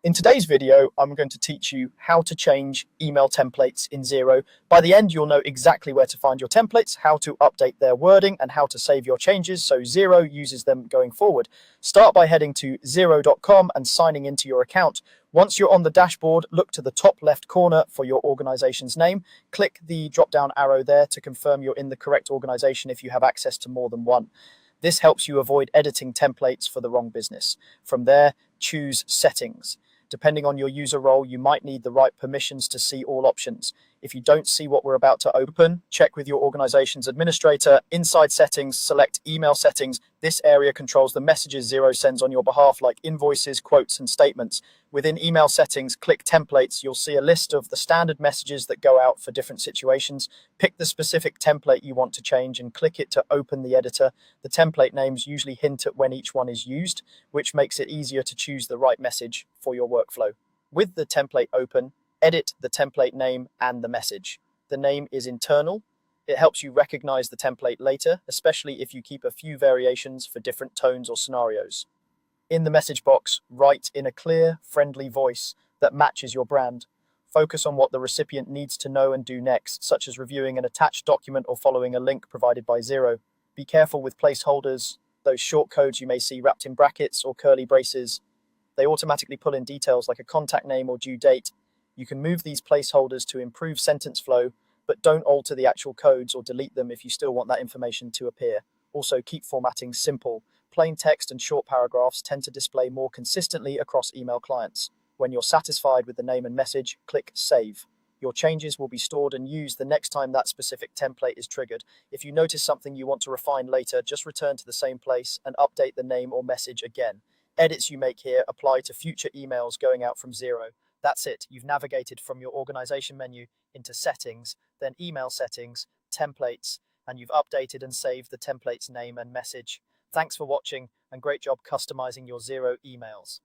In today's video, I'm going to teach you how to change email templates in Xero. By the end, you'll know exactly where to find your templates, how to update their wording, and how to save your changes so Xero uses them going forward. Start by heading to xero.com and signing into your account. Once you're on the dashboard, look to the top left corner for your organization's name. Click the drop-down arrow there to confirm you're in the correct organization if you have access to more than one. This helps you avoid editing templates for the wrong business. From there, choose Settings. Depending on your user role, you might need the right permissions to see all options. If you don't see what we're about to open, check with your organization's administrator. Inside Settings, select Email Settings. This area controls the messages Xero sends on your behalf, like invoices, quotes, and statements. Within Email Settings, click Templates. You'll see a list of the standard messages that go out for different situations. Pick the specific template you want to change and click it to open the editor. The template names usually hint at when each one is used, which makes it easier to choose the right message for your workflow. With the template open, edit the template name and the message. The name is internal. It helps you recognize the template later, especially if you keep a few variations for different tones or scenarios. In the message box, write in a clear, friendly voice that matches your brand. Focus on what the recipient needs to know and do next, such as reviewing an attached document or following a link provided by Xero. Be careful with placeholders, those short codes you may see wrapped in brackets or curly braces. They automatically pull in details like a contact name or due date. You can move these placeholders to improve sentence flow, but don't alter the actual codes or delete them if you still want that information to appear. Also, keep formatting simple. Plain text and short paragraphs tend to display more consistently across email clients. When you're satisfied with the name and message, click Save. Your changes will be stored and used the next time that specific template is triggered. If you notice something you want to refine later, just return to the same place and update the name or message again. Edits you make here apply to future emails going out from Xero. That's it. You've navigated from your organization menu into Settings, then Email Settings, Templates, and you've updated and saved the template's name and message. Thanks for watching, and great job customizing your Xero emails.